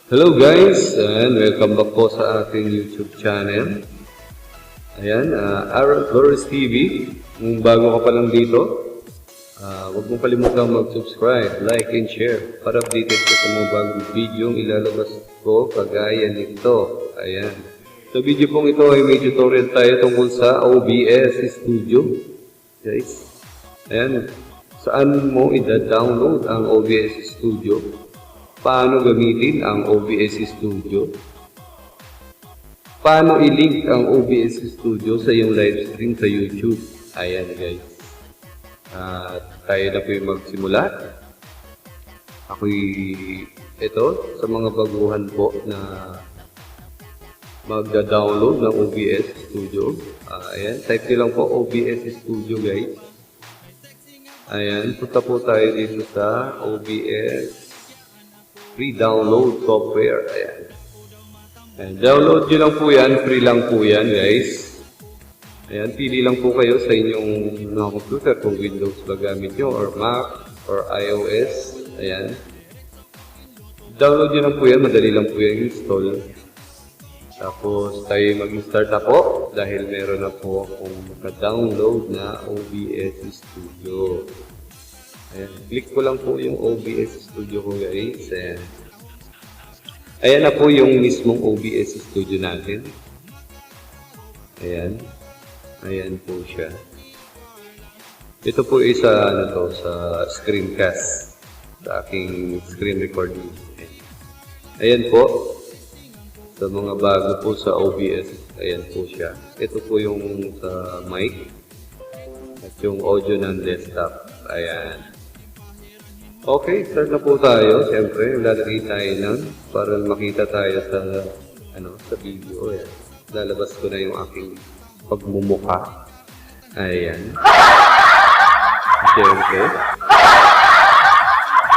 Hello guys, and welcome back po sa ating YouTube channel. Ayan, Aaron Flores TV. Kung bago ka pa lang dito, huwag mong kalimutang mag-subscribe, like, and share para updated ko sa mga bagong video yung ilalabas ko kagaya nito. Ayan. Sa video pong ito ay may tutorial tayo tungkol sa OBS Studio. Guys, ayan, saan mo i-download ang OBS Studio? Paano gamitin ang OBS Studio? Paano i-link ang OBS Studio sa iyong live stream sa YouTube? Ayan guys. Tayo na po yung magsimula. Ako'y ito sa mga baguhan po na magda-download ng OBS Studio. Ayan, type nyo lang po OBS Studio guys. Ayan, punta po tayo dito sa OBS free download software. Ayan. Ayan. Download nyo lang po yan. Free lang po yan, guys. Ayan. Pili lang po kayo sa inyong mga computer kung Windows ba gamit nyo or Mac or iOS. Ayan. Download nyo lang po yan. Madali lang po yan install. Tapos tayo mag-start na po dahil meron na po akong maka-download na OBS Studio. Ayan, click ko lang po yung OBS Studio ko guys. Ayan. Ayan na po yung mismong OBS Studio natin. Ayan. Ayan po siya. Ito po isa sa screencast. Sa aking screen recording. Ayan po. Sa mga bago po sa OBS. Ayan po siya. Ito po yung sa mic. At yung audio ng desktop. Ayan. Okay, start na po tayo. Siyempre, lalagay tayo nun para makita tayo sa video. Ayan. Lalabas ko na yung aking pagmumukha. Ayan. Siyempre.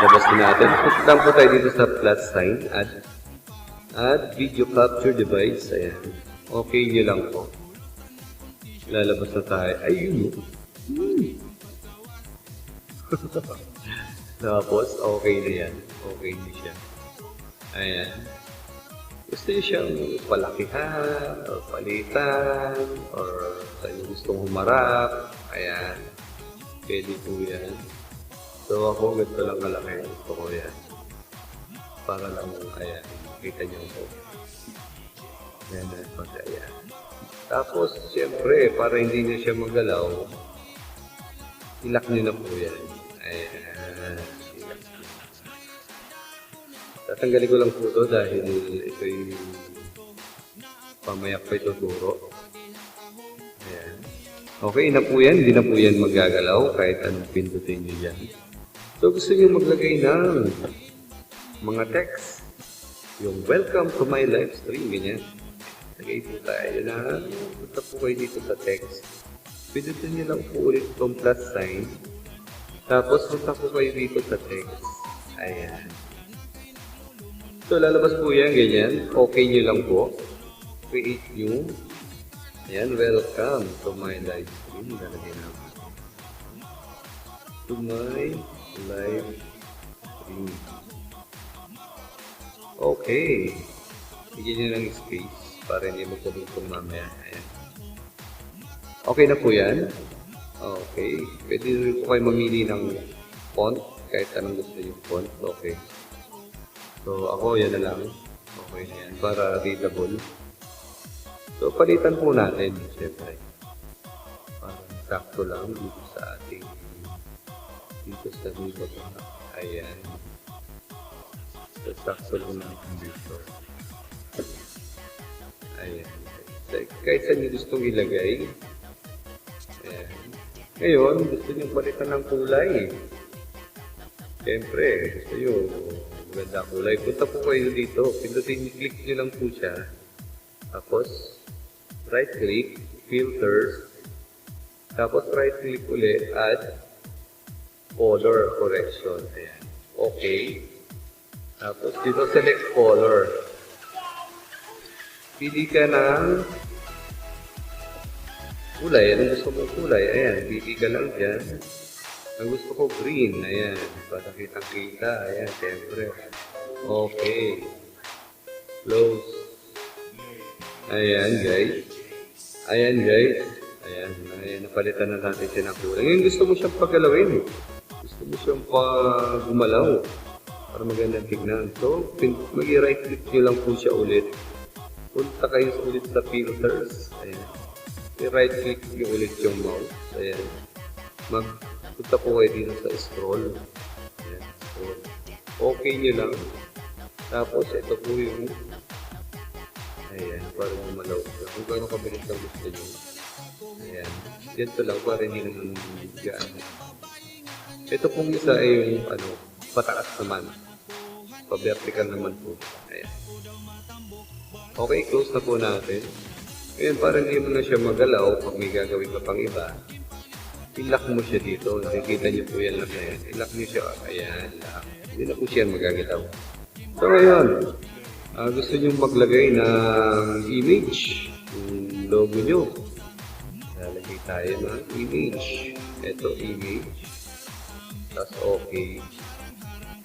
Labas ko natin. Put lang po tayo dito sa plus sign. Add video capture device. Ayan. Okay nyo lang po. Lalabas na tayo. Ayun. Tapos, okay na yan. Okay na siya. Ayan. Gusto nyo siyang palakihan, or palitan, or sa inyo gustong humarap. Ayan. Pwede po yan. So, ako ganito lang kalaki. Gusto ko yan. Para lang, ayan. Kita nyo po. Ayan. Ayan. Tapos, siyempre, para hindi nyo siya magalaw, ilak nyo na po yan. Ayan. Tatanggalin ko lang po ito dahil ito'y pamayak pa ituturo. Ayan. Okay na po yan. Hindi na po yan magagalaw kahit anong pindutin nyo dyan. So gusto nyo maglagay ng mga text. Yung welcome to my live stream. Ganyan. Lagay po tayo na punta po kayo dito sa text. Pindutin nyo lang po ulit itong plus sign. Tapos punta po kayo dito sa text. Ayan. So, lalabas po yan, ganyan. Okay nyo lang po. Create new. Ayan, welcome to my live stream. Lalagay namin. To my live stream. Okay. Bigyan nyo ng space para hindi magpapagpag mamaya. Ayan. Okay na po yan. Okay. Pwede rin po kayo mamili ng font. Kahit anong gusto yung font. Okay. So, ako yan na lang. Okay na yan. Para readable. So, palitan po natin. Siyempre. Parang sakto lang dito sa ating dito sa dito. Ayan. So, sakto lang natin dito. Ayan. Kahit saan nyo gustong ilagay. Ayan. Ngayon, gusto nyo palitan ng kulay. Siyempre, gusto nyo maganda kulay. Punta po kayo dito. Pindutin, click nyo lang po siya. Tapos, right click, filters. Tapos, right click ulit, add color correction. Ayan. Okay. Tapos, dito select color. Pili ka ng kulay. Anong gusto mong kulay? Ayan. Pili ka lang dyan. Ang gusto ko green. Ayan. Para kitang-kita. Ayan. Siyempre. Okay. Close. Ayan, guys. Ayan, guys. Ayan, napalitan na natin siya ng kulay. Ngayon, gusto mo siyang pagalawin. Gusto mo siyang gumalaw para magandang tignan. So, mag-right click nyo lang po siya ulit. Punta kayo ulit sa filters. Ayan. I-right click nyo ulit yung mouse. Ayan. Punta po kayo dito sa scroll. Ayan, scroll. Okay nyo lang. Tapos, ito po yung ayan, para gumalaw. Kung gano'ng kabilis ang gusto nyo. Ayan. Dito lang, para hindi naman gaan. Ito pong isa ay yung pataas naman. Pa-vertical naman po. Ayan. Okay, close na po natin. Ngayon, para hindi mo na siya magalaw pag may gagawin ka pang iba, i-lock mo siya dito. Nakikita niyo po yan lang na yan. I-lock niyo siya. Ayan, lock. Hindi na po siya magagalaw. So, ngayon, gusto niyo maglagay ng image. Yung logo niyo. Lalagay tayo ng image. Ito, image. Tapos, okay.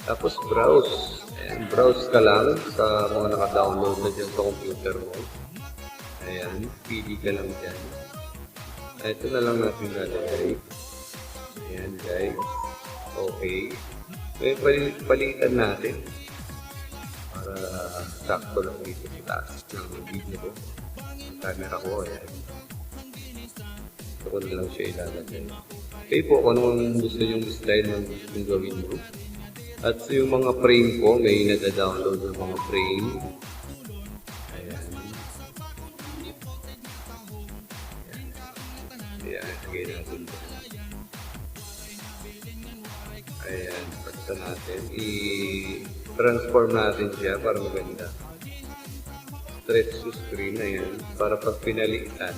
Tapos, browse. Ayan, browse ka lang sa mga naka-download na dyan sa computer mo. Ayan, pili ka lang dyan. Ito na lang natin lalagay. Ayan, guys. Okay. Ngayon, palitan natin. Para sakto lang dito sa taas ng video ko. Ang camera ko, ayan. Ito ko na lang siya ilalagay. Okay po, kung anong gusto yung style ng gustong gawin mo. At so yung mga frame ko, may nada-download ng mga frame. Ayan. Ayan, lagay natin. Ayan, pagka natin. I-transform natin siya para maganda. Stretch to screen na yan. Para pag pinalitan,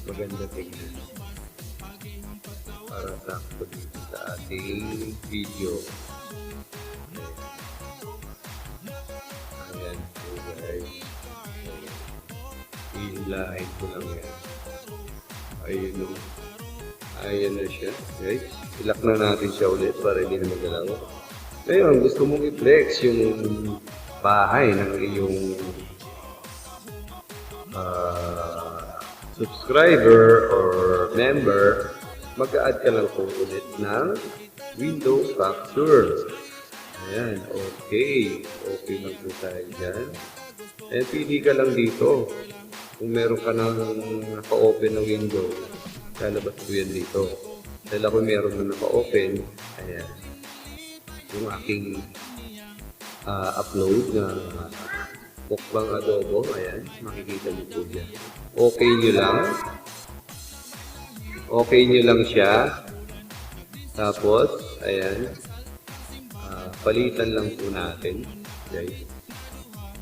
maganda tingnan. Para sakto dito sa ating video. Ayan po guys. I-light ko lang yan. Ayun o. Ayan na siya guys. I-lock na natin siya ulit para hindi na magalaw. Ngayon, gusto mong i-flex yung bahay ng iyong subscriber or member, mag-add ka lang po ulit ng window capture. Ayan, okay. Okay lang po tayo dyan. And pili ka lang dito. Kung meron ka nang naka-open na window, lalabas po yan dito. Dahil ako meron na naka-open, ayan. Yung aking upload na mukbang adobo, ayan, makikita niyo po dyan. Okay nyo lang. Okay nyo lang siya. Tapos, ayan, palitan lang po natin, guys.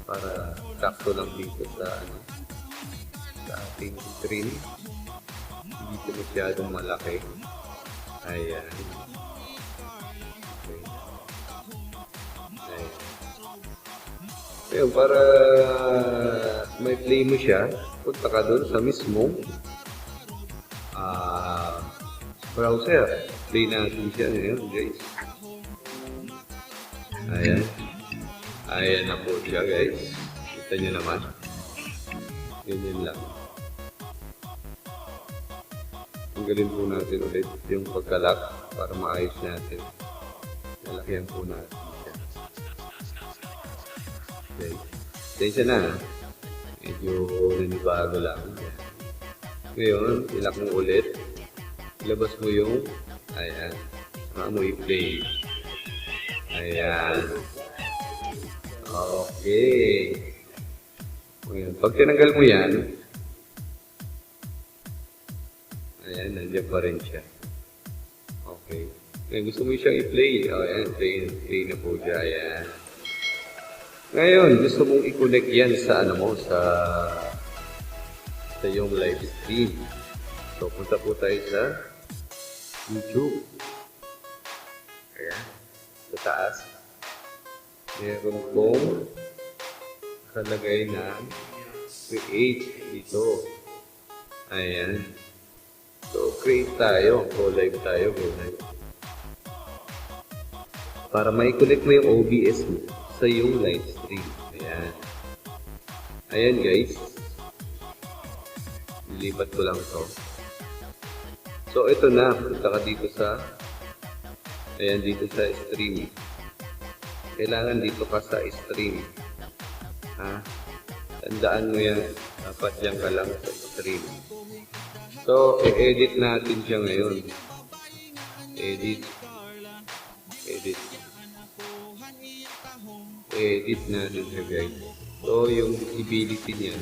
Para sakto lang dito sa ating screen. Hindi ito masyadong malaki. Ayan. Okay. Ayan. Ayun, para may play mo siya, punta ka doon sa mismong browser. Play natin siya ngayon, guys. Ayan. Ayan na po siya, guys. Kita nyo naman. Ganyan lang. Tanggalin po natin ulit yung pagkalak para maayos natin. Nalakyan po natin siya. Okay. Tensya na. Medyo nanibago lang. Ngayon, ilak mo ulit. Ilabas mo yung ayan. Saka mo i-play. Ayan. Okay. Ngayon, pag tinanggal mo yan, ayan, nandiyan pa rin siya. Okay. Ngayon, gusto mo siyang i-play. Ayan, play na po siya. Ayan. Ngayon, gusto mong i-connect yan sa sa yung live stream. So, punta po tayo sa YouTube. Ayan. Sa taas. Meron pong nakalagay na create dito. Ayan. So, create tayo. Go live tayo. Go live. Para may connect mo yung OBS mo sa yung live stream. Ayan. Ayan guys. Nilipat ko lang to. So ito na. Punta ka dito sa ayan dito sa stream. Kailangan dito ka sa stream. Ha? Tandaan mo yan. Dapat yan ka lang sa stream. So, i-edit natin siya ngayon. Edit. Edit. Edit natin siya guys. So, yung visibility niyan,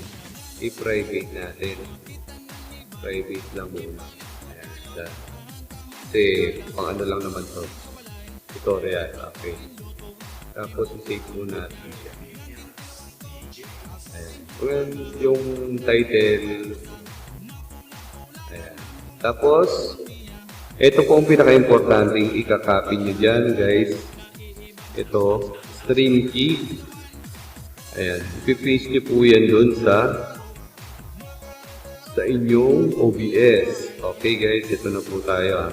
i-private natin. Private lang muna. Ayan. Kasi, pang ano lang naman to. Tutorial. Okay. Tapos, i-save muna natin siya. Ayan. Well, yung title. Ayan. Tapos, ito po ang pinaka-importanting ikakopy nyo dyan, guys. Ito, stream key. Ayan. Ipipaste nyo po yan dun sa inyong OBS. Okay, guys. Ito na po tayo.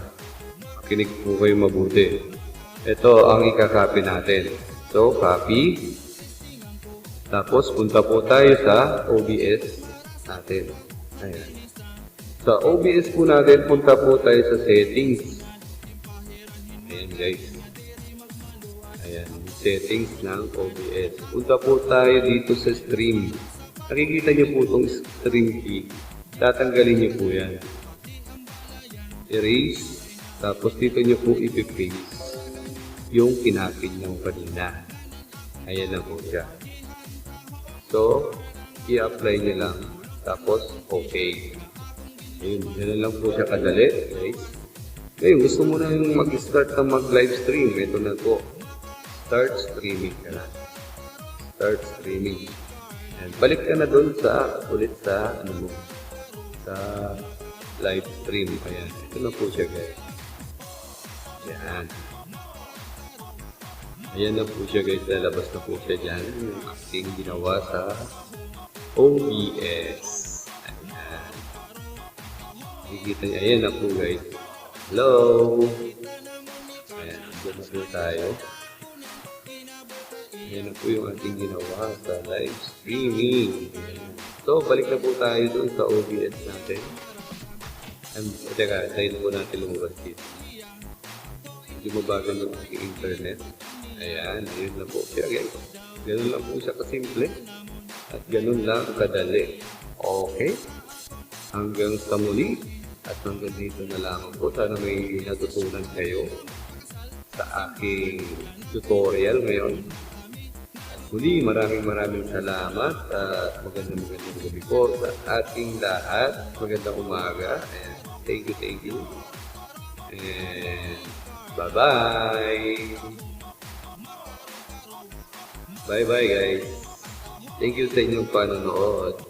Makinig po kayo mabuti. Ito ang ikakopy natin. So, copy. Tapos, punta po tayo sa OBS natin. Ayan. Sa OBS po natin, punta po tayo sa settings. Ayan guys. Ayan, settings ng OBS. Punta po tayo dito sa stream. Nakikita niyo po itong stream key. Tatanggalin niyo po yan. Erase. Tapos dito niyo po ipipaste yung kinapin niyo kanina. Ayan na po siya. So, i-apply niyo lang. Tapos, okay. Ayun, gano'n lang po siya kadali, guys. Ngayon, gusto mo na yung mag-start na mag-live stream. Ito na po. Start streaming ka na. Start streaming. And balik ka na doon ulit sa, sa live stream. Ayan. Ito na po siya, guys. Ayan. Ayan na po siya, guys. Lalabas na po siya dyan. Yung acting ginawa sa OBS. Nakikita niya. Ayan na po guys. Hello! Ayan. Diyan na po tayo. Ayan na po yung ating ginawa sa live streaming. Ayan. So, balik na po tayo doon sa OBS natin. Teka, tayo po natin lumabas dito. Hindi mabagal yung ating internet. Ayan. Ayan na po siya guys. Ganun lang po siya kasimple. At ganun lang kadali. Okay? Hanggang sa muli. At hanggang dito na lang po. Sana may natutunan kayo sa aking tutorial ngayon. At muli, maraming salamat at magandang gabi po sa ating lahat. Magandang umaga. And thank you. And bye-bye. Bye-bye guys. Thank you sa inyong panonood.